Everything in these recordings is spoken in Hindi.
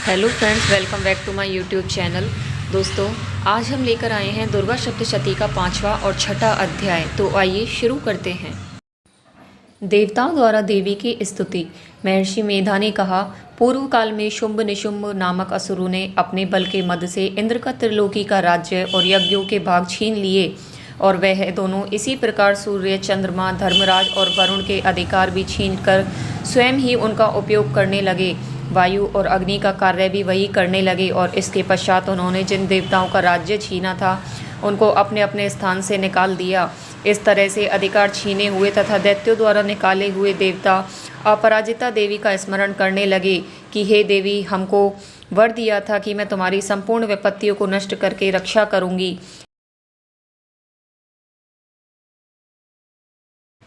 Hello friends, welcome back to my YouTube channel. दोस्तों, आज हम लेकर आए हैं दुर्गा सप्तशती का 5वां और छठा अध्याय। तो आइए शुरू करते हैं। देवताओं द्वारा देवी की स्तुति। महर्षि मेधा ने कहा, पूर्व काल में शुंभ निशुंभ नामक असुरों ने अपने बल के मद से इंद्र का त्रिलोकी का राज्य और यज्ञों के भाग छीन लिए, और वह दोनों इसी प्रकार सूर्य, चंद्रमा, धर्मराज और वरुण के अधिकार भी छीनकर स्वयं ही उनका उपयोग करने लगे। वायु और अग्नि का कार्य भी वही करने लगे, और इसके पश्चात उन्होंने जिन देवताओं का राज्य छीना था उनको अपने अपने स्थान से निकाल दिया। इस तरह से अधिकार छीने हुए तथा दैत्यों द्वारा निकाले हुए देवता अपराजिता देवी का स्मरण करने लगे कि हे देवी, हमको वर दिया था कि मैं तुम्हारी संपूर्ण विपत्तियों को नष्ट करके रक्षा करूंगी।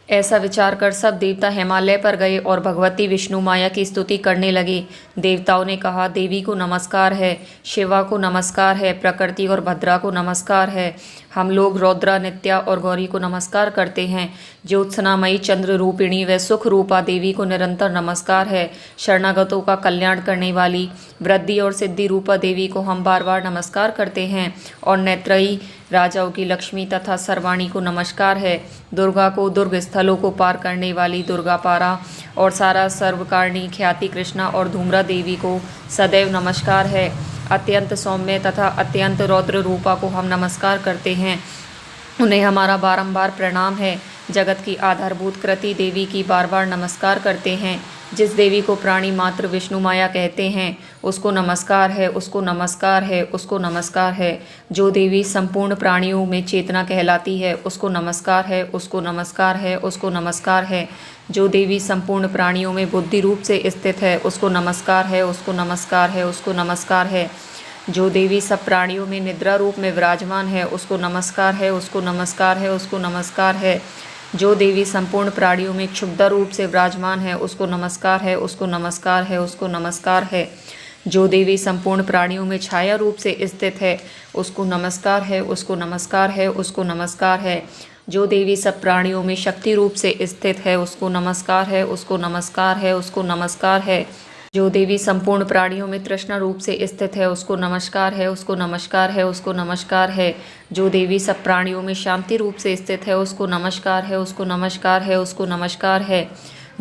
ऐसा विचार कर सब देवता हिमालय पर गए और भगवती विष्णु माया की स्तुति करने लगे। देवताओं ने कहा, देवी को नमस्कार है, शिवा को नमस्कार है, प्रकृति और भद्रा को नमस्कार है। हम लोग रौद्रा, नित्या और गौरी को नमस्कार करते हैं। ज्योत्सनामयी, चंद्र रूपिणी व सुख रूपा देवी को निरंतर नमस्कार है। शरणागतों का कल्याण करने वाली वृद्धि और सिद्धि रूपा देवी को हम बार बार नमस्कार करते हैं। और नेत्रयी राजाओं की लक्ष्मी तथा सर्वाणी को नमस्कार है। दुर्गा को, दुर्ग स्थलों को पार करने वाली दुर्गा पारा और सारा सर्वकारिणी ख्याति कृष्णा और धूम्रा देवी को सदैव नमस्कार है। अत्यंत सौम्य तथा अत्यंत रौद्र रूपा को हम नमस्कार करते हैं, उन्हें हमारा बारंबार प्रणाम है। जगत की आधारभूत कृति देवी की बार बार नमस्कार करते हैं। जिस देवी को प्राणी मात्र विष्णु माया कहते हैं, उसको नमस्कार है, उसको नमस्कार है, उसको नमस्कार है। जो देवी संपूर्ण प्राणियों में चेतना कहलाती है, उसको नमस्कार है, उसको नमस्कार है, उसको नमस्कार है। जो देवी संपूर्ण प्राणियों में बुद्धि रूप से स्थित है, उसको नमस्कार है, उसको नमस्कार है, उसको नमस्कार है। जो देवी सब प्राणियों में निद्रा रूप में विराजमान है, उसको नमस्कार है, उसको नमस्कार है, उसको नमस्कार है। जो देवी संपूर्ण प्राणियों में क्षुब्धा रूप से विराजमान है, उसको नमस्कार है, उसको नमस्कार है, उसको नमस्कार है। जो देवी संपूर्ण प्राणियों में छाया रूप से स्थित है, उसको नमस्कार है, उसको नमस्कार है, उसको नमस्कार है। जो देवी सब प्राणियों में शक्ति रूप से स्थित है, उसको नमस्कार है, उसको नमस्कार है, उसको नमस्कार है। जो देवी संपूर्ण प्राणियों में तृष्णा रूप से स्थित है, उसको नमस्कार है, उसको नमस्कार है, उसको नमस्कार है। जो देवी सब प्राणियों में शांति रूप से स्थित है, उसको नमस्कार है, उसको नमस्कार है, उसको नमस्कार है।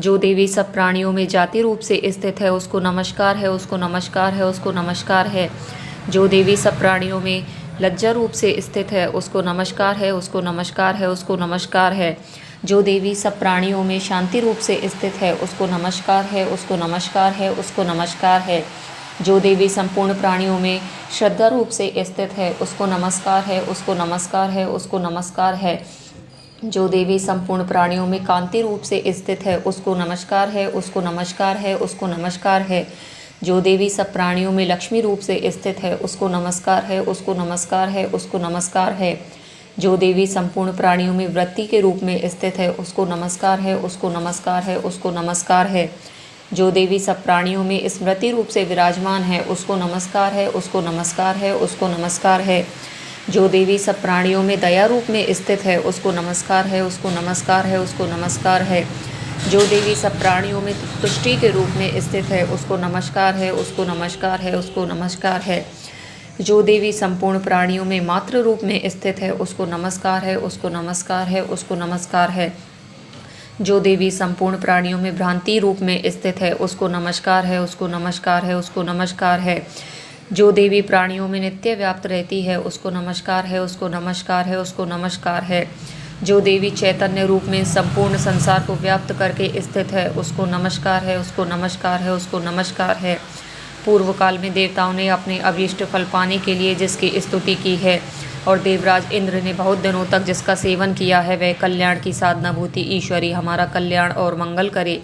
जो देवी सब प्राणियों में जाति रूप से स्थित है, उसको नमस्कार है, उसको नमस्कार है, उसको नमस्कार है। जो देवी सब प्राणियों में लज्जा रूप से स्थित है, उसको नमस्कार है, उसको नमस्कार है, उसको नमस्कार है। जो देवी सब प्राणियों में शांति रूप से स्थित है, उसको नमस्कार है, उसको नमस्कार है, उसको नमस्कार है। जो देवी संपूर्ण प्राणियों में श्रद्धा रूप से स्थित है, उसको नमस्कार है, उसको नमस्कार है, उसको नमस्कार है। जो देवी संपूर्ण प्राणियों में कांति रूप से स्थित है, उसको नमस्कार है, उसको नमस्कार है, उसको नमस्कार है। जो देवी सब प्राणियों में लक्ष्मी रूप से स्थित है, उसको नमस्कार है, उसको नमस्कार है, उसको नमस्कार है। जो देवी संपूर्ण प्राणियों में वृत्ति के रूप में स्थित है, उसको नमस्कार है, उसको नमस्कार है, उसको नमस्कार है। जो देवी सब प्राणियों में स्मृति रूप से विराजमान है, उसको नमस्कार है, उसको नमस्कार है, उसको नमस्कार है। जो देवी सब प्राणियों में दया रूप में स्थित है, उसको नमस्कार है, उसको नमस्कार है, उसको नमस्कार है। जो देवी सब प्राणियों में तुष्टि के रूप में स्थित है, उसको नमस्कार है, उसको नमस्कार है, उसको नमस्कार है। जो देवी संपूर्ण प्राणियों में मातृ रूप में स्थित है, उसको नमस्कार है, उसको नमस्कार है, उसको नमस्कार है। जो देवी संपूर्ण प्राणियों में भ्रांति रूप में स्थित है, उसको नमस्कार है, उसको नमस्कार है, उसको नमस्कार है। जो देवी प्राणियों में नित्य व्याप्त रहती है, उसको नमस्कार है, उसको नमस्कार है, उसको नमस्कार है। जो देवी चैतन्य रूप में संपूर्ण संसार को व्याप्त करके स्थित है, उसको नमस्कार है, उसको नमस्कार है, उसको नमस्कार है। पूर्व काल में देवताओं ने अपने अभीष्ट फल पाने के लिए जिसकी स्तुति की है, और देवराज इंद्र ने बहुत दिनों तक जिसका सेवन किया है, वह कल्याण की साधना भूति ईश्वरी हमारा कल्याण और मंगल करे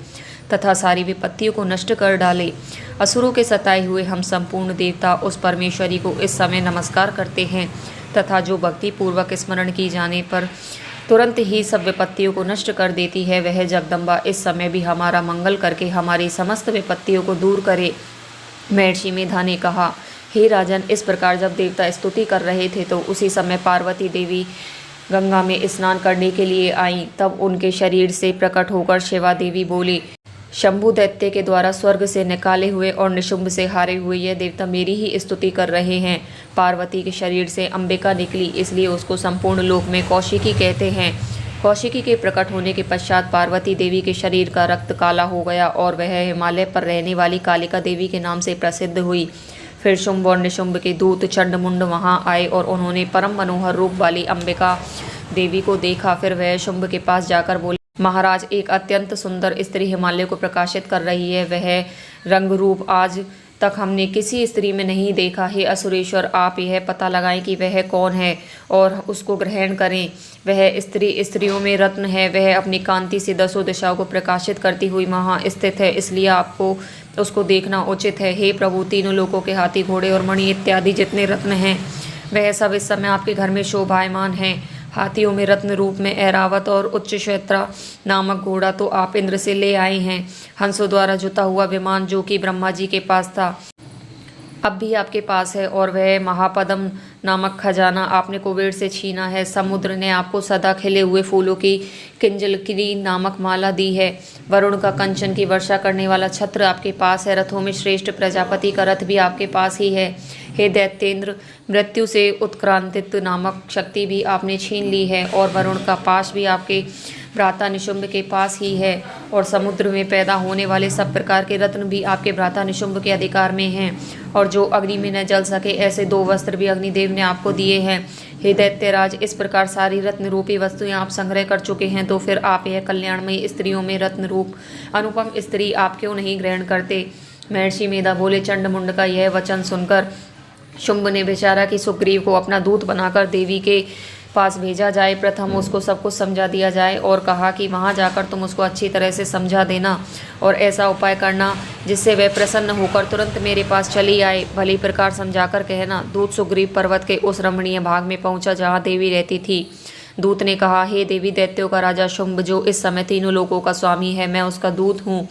तथा सारी विपत्तियों को नष्ट कर डाले। असुरों के सताए हुए हम संपूर्ण देवता उस परमेश्वरी को इस समय नमस्कार करते हैं, तथा जो भक्ति पूर्वक स्मरण की जाने पर तुरंत ही सब विपत्तियों को नष्ट कर देती है, वह जगदम्बा इस समय भी हमारा मंगल करके हमारी समस्त विपत्तियों को दूर करे। महर्षि मेधा ने कहा, हे राजन, इस प्रकार जब देवता स्तुति कर रहे थे तो उसी समय पार्वती देवी गंगा में स्नान करने के लिए आईं। तब उनके शरीर से प्रकट होकर शिवा देवी बोली, शंभु दैत्य के द्वारा स्वर्ग से निकाले हुए और निशुंभ से हारे हुए यह देवता मेरी ही स्तुति कर रहे हैं। पार्वती के शरीर से अंबिका निकली, इसलिए उसको संपूर्ण लोक में कौशिकी कहते हैं। कौशिकी के प्रकट होने के पश्चात पार्वती देवी के शरीर का रक्त काला हो गया और वह हिमालय पर रहने वाली कालिका देवी के नाम से प्रसिद्ध हुई। फिर शुंभ और निशुंभ के दूत चंडमुंड वहाँ आए और उन्होंने परम मनोहर रूप वाली अंबिका देवी को देखा। फिर वह शुंभ के पास जाकर बोले, महाराज, एक अत्यंत सुंदर स्त्री हिमालय को प्रकाशित कर रही है। वह रंग रूप आज तक हमने किसी स्त्री में नहीं देखा। हे असुरेश्वर, आप यह पता लगाएं कि वह कौन है और उसको ग्रहण करें। वह स्त्री स्त्रियों में रत्न है। वह अपनी कांति से दसों दिशाओं को प्रकाशित करती हुई वहाँ स्थित है, इसलिए आपको उसको देखना उचित है। हे प्रभु, तीनों लोकों के हाथी, घोड़े और मणि इत्यादि जितने रत्न हैं वह सब इस समय आपके घर में शोभायमान हैं। हाथियों में रत्न रूप में ऐरावत और उच्चश्वेत्रा नामक घोड़ा तो आप इंद्र से ले आए हैं। हंसों द्वारा जुता हुआ विमान जो कि ब्रह्मा जी के पास था अब भी आपके पास है, और वह महापद्म नामक खजाना आपने कुबेर से छीना है। समुद्र ने आपको सदा खिले हुए फूलों की किंजलकिरी नामक माला दी है। वरुण का कंचन की वर्षा करने वाला छत्र आपके पास है। रथों में श्रेष्ठ प्रजापति का रथ भी आपके पास ही है। हे दैत्येंद्र, मृत्यु से उत्क्रांतित नामक शक्ति भी आपने छीन ली है, और वरुण का पाश भी आपके भ्राता निशुंभ के पास ही है, और समुद्र में पैदा होने वाले सब प्रकार के रत्न भी आपके भ्राता निशुंभ के अधिकार में हैं, और जो अग्नि में न जल सके ऐसे 2 वस्त्र भी अग्निदेव ने आपको दिए हैं। हे दैत्यराज, इस प्रकार सारी रत्न रूपी वस्तुएं आप संग्रह कर चुके हैं, तो फिर आप यह कल्याणमयी स्त्रियों में रत्न रूप अनुपम स्त्री आप क्यों नहीं ग्रहण करते? महर्षि मेधा बोले, चंडमुंड का यह वचन सुनकर शुंभ ने विचारा कि सुग्रीव को अपना दूत बनाकर देवी के पास भेजा जाए। प्रथम उसको सब कुछ समझा दिया जाए, और कहा कि वहाँ जाकर तुम उसको अच्छी तरह से समझा देना और ऐसा उपाय करना जिससे वह प्रसन्न होकर तुरंत मेरे पास चली आए। भली प्रकार समझाकर कहना। दूत सुग्रीव पर्वत के उस रमणीय भाग में पहुंचा जहाँ देवी रहती थी। दूत ने कहा, हे देवी, दैत्यों का राजा शुंभ जो इस समय तीनों लोकों का स्वामी है, मैं उसका दूत हूँ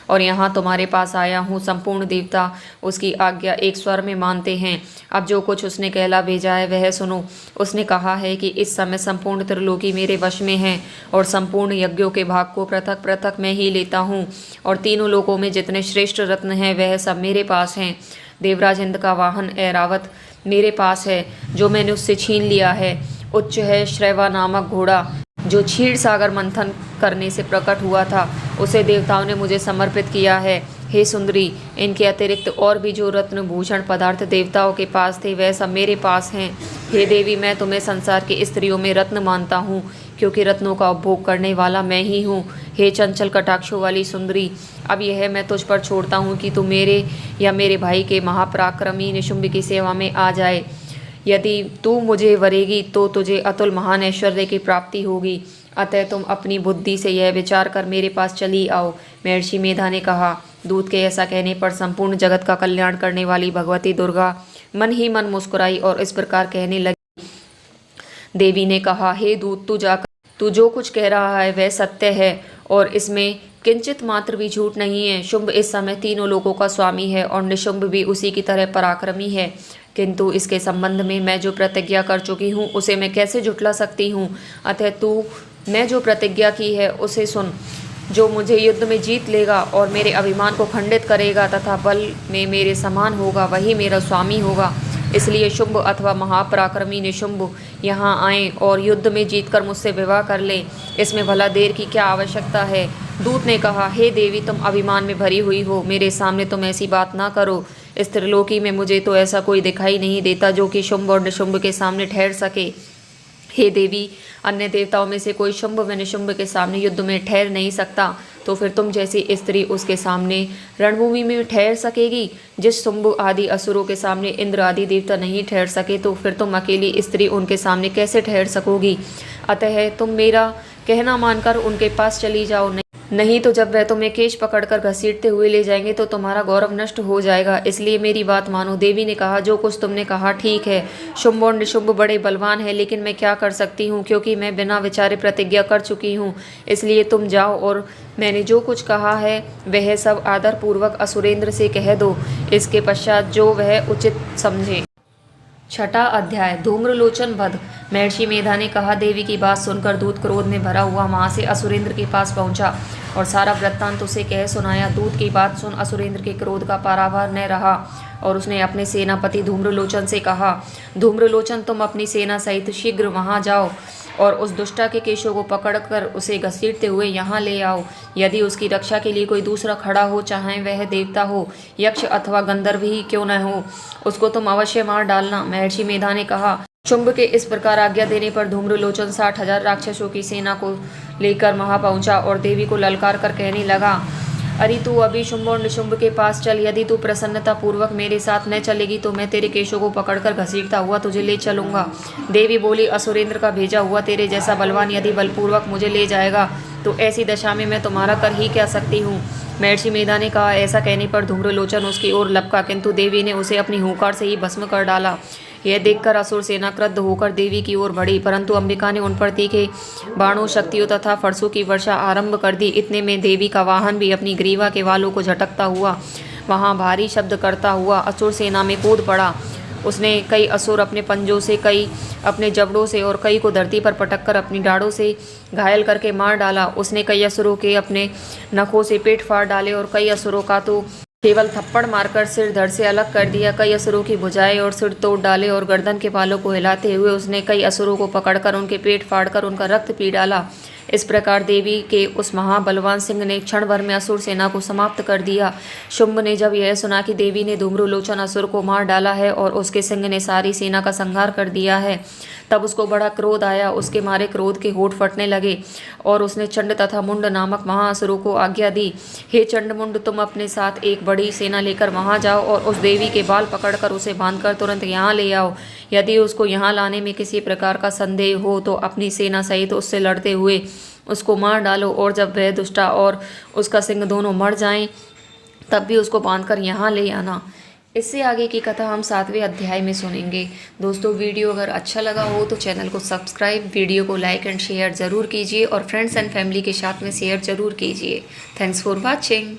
और यहाँ तुम्हारे पास आया हूँ। संपूर्ण देवता उसकी आज्ञा एक स्वर में मानते हैं। अब जो कुछ उसने कहला भेजा है वह सुनो। उसने कहा है कि इस समय संपूर्ण त्रिलोकी मेरे वश में है, और संपूर्ण यज्ञों के भाग को पृथक पृथक मैं ही लेता हूँ, और तीनों लोकों में जितने श्रेष्ठ रत्न हैं वह सब मेरे पास हैं। देवराज इंद्र का वाहन ऐरावत मेरे पास है, जो मैंने उससे छीन लिया है। उच्च है श्रैवा नामक घोड़ा, जो क्षीर सागर मंथन करने से प्रकट हुआ था, उसे देवताओं ने मुझे समर्पित किया है। हे सुंदरी, इनके अतिरिक्त और भी जो रत्न भूषण पदार्थ देवताओं के पास थे वह सब मेरे पास हैं। हे देवी, मैं तुम्हें संसार की स्त्रियों में रत्न मानता हूँ, क्योंकि रत्नों का उपभोग करने वाला मैं ही हूँ। हे चंचल कटाक्षों वाली सुंदरी, अब यह मैं तुझ पर छोड़ता हूँ कि तू मेरे या मेरे भाई के महापराक्रमी निशुंभ की सेवा में आ जाए। यदि तू मुझे वरेगी तो तुझे अतुल महान ऐश्वर्य की प्राप्ति होगी। अतः तुम अपनी बुद्धि से यह विचार कर मेरे पास चली आओ। महर्षि मेधा ने कहा। दूत के ऐसा कहने पर संपूर्ण जगत का कल्याण करने वाली भगवती दुर्गा मन ही मन मुस्कुराई और इस प्रकार कहने लगी। देवी ने कहा, हे दूत, तू जो कुछ कह रहा है वह सत्य है, और इसमें किंचित मात्र भी झूठ नहीं है। शुंभ इस समय तीनों लोकों का स्वामी है, और निशुंभ भी उसी की तरह पराक्रमी है, किंतु इसके संबंध में मैं जो प्रतिज्ञा कर चुकी हूँ उसे मैं कैसे झुठला सकती हूँ? अतः तू मैं जो प्रतिज्ञा की है उसे सुन। जो मुझे युद्ध में जीत लेगा और मेरे अभिमान को खंडित करेगा तथा बल में मेरे समान होगा, वही मेरा स्वामी होगा। इसलिए शुंभ अथवा महापराक्रमी निशुंभ यहाँ आएं और युद्ध में जीतकर मुझसे विवाह कर लें। इसमें भला देर की क्या आवश्यकता है? दूत ने कहा, हे देवी, तुम अभिमान में भरी हुई हो, मेरे सामने तुम ऐसी बात ना करो। इस त्रिलोकी में मुझे तो ऐसा कोई दिखाई नहीं देता जो कि शुंभ और निशुंभ के सामने ठहर सके। हे देवी, अन्य देवताओं में से कोई शुंभ व निशुंभ के सामने युद्ध में ठहर नहीं सकता, तो फिर तुम जैसी स्त्री उसके सामने रणभूमि में ठहर सकेगी? जिस शुंभ आदि असुरों के सामने इंद्र आदि देवता नहीं ठहर सके, तो फिर तुम अकेली स्त्री उनके सामने कैसे ठहर सकोगी? अतः तुम मेरा कहना मानकर उनके पास चली जाओ, नहीं तो जब वह तुम्हें केश पकड़कर घसीटते हुए ले जाएंगे तो तुम्हारा गौरव नष्ट हो जाएगा। इसलिए मेरी बात मानो। देवी ने कहा, जो कुछ तुमने कहा ठीक है। शुंभ और निशुंभ बड़े बलवान है, लेकिन मैं क्या कर सकती हूँ, क्योंकि मैं बिना विचारे प्रतिज्ञा कर चुकी हूँ। इसलिए तुम जाओ और मैंने जो कुछ कहा है वह सब आदरपूर्वक असुरेंद्र से कह दो। इसके पश्चात जो वह उचित समझे। छठा अध्याय, धूम्रलोचन वध। महर्षि मेधा ने कहा, देवी की बात सुनकर दूत क्रोध में भरा हुआ वहाँ से असुरेंद्र के पास पहुंचा और सारा वृत्तांत उसे कह सुनाया। दूत की बात सुन असुरेंद्र के क्रोध का पारावार न रहा और उसने अपने सेनापति धूम्रलोचन से कहा, धूम्रलोचन, तुम अपनी सेना सहित शीघ्र वहां जाओ और उस दुष्टा के केशों को पकड़कर उसे घसीटते हुए यहाँ ले आओ। यदि उसकी रक्षा के लिए कोई दूसरा खड़ा हो, चाहे वह देवता हो, यक्ष अथवा गंधर्व ही क्यों न हो, उसको तुम अवश्य मार डालना। महर्षि मेधा ने कहा। शुंभ के इस प्रकार आज्ञा देने पर धूम्रलोचन 60,000 राक्षसों की सेना को लेकर वहां पहुंचा और देवी को ललकार कर कहने लगा, अरे तू अभी शुंभ और निशुंभ के पास चल। यदि तू प्रसन्नता पूर्वक मेरे साथ न चलेगी तो मैं तेरे केशों को पकड़कर घसीटता हुआ तुझे ले चलूंगा। देवी बोली, असुरेंद्र का भेजा हुआ तेरे जैसा बलवान यदि बलपूर्वक मुझे ले जाएगा तो ऐसी दशा में मैं तुम्हारा कर ही क्या सकती हूँ। महर्षि मेधा ने कहा। ऐसा कहने पर धूम्रलोचन उसकी ओर लपका, किंतु देवी ने उसे अपनी हुंकार से ही भस्म कर डाला। यह देखकर असुर सेना क्रुद्ध होकर देवी की ओर बढ़ी, परंतु अंबिका ने उन पर तीखे बाणों, शक्तियों तथा फरसों की वर्षा आरंभ कर दी। इतने में देवी का वाहन भी अपनी ग्रीवा के वालों को झटकता हुआ वहां भारी शब्द करता हुआ असुर सेना में कूद पड़ा। उसने कई असुर अपने पंजों से, कई अपने जबड़ों से और कई को धरती पर पटककर अपनी डाढ़ों से घायल करके मार डाला। उसने कई असुरों के अपने नखों से पेट फाड़ डाले और कई असुरों का तो केवल थप्पड़ मारकर सिर धड़ से अलग कर दिया। कई असुरों की भुजाएं और सिर तोड़ डाले और गर्दन के बालों को हिलाते हुए उसने कई असुरों को पकड़कर उनके पेट फाड़कर उनका रक्त पी डाला। इस प्रकार देवी के उस महाबलवान सिंह ने क्षण भर में असुर सेना को समाप्त कर दिया। शुंभ ने जब यह सुना कि देवी ने धूम्रलोचन असुर को मार डाला है और उसके सिंह ने सारी सेना का संहार कर दिया है, तब उसको बड़ा क्रोध आया। उसके मारे क्रोध के होठ फटने लगे और उसने चंड तथा मुंड नामक महाअसुरों को आज्ञा दी, हे चंड मुंड, तुम अपने साथ एक बड़ी सेना लेकर वहां जाओ और उस देवी के बाल पकड़कर उसे बांधकर तुरंत यहाँ ले आओ। यदि उसको यहाँ लाने में किसी प्रकार का संदेह हो तो अपनी सेना सहित उससे लड़ते हुए उसको मार डालो और जब वह दुष्टा और उसका सिंह दोनों मर जाएं तब भी उसको बांधकर यहाँ ले आना। इससे आगे की कथा हम 7वें अध्याय में सुनेंगे। दोस्तों, वीडियो अगर अच्छा लगा हो तो चैनल को सब्सक्राइब, वीडियो को लाइक एंड शेयर ज़रूर कीजिए और फ्रेंड्स एंड फैमिली के साथ में शेयर ज़रूर कीजिए। Thanks for watching.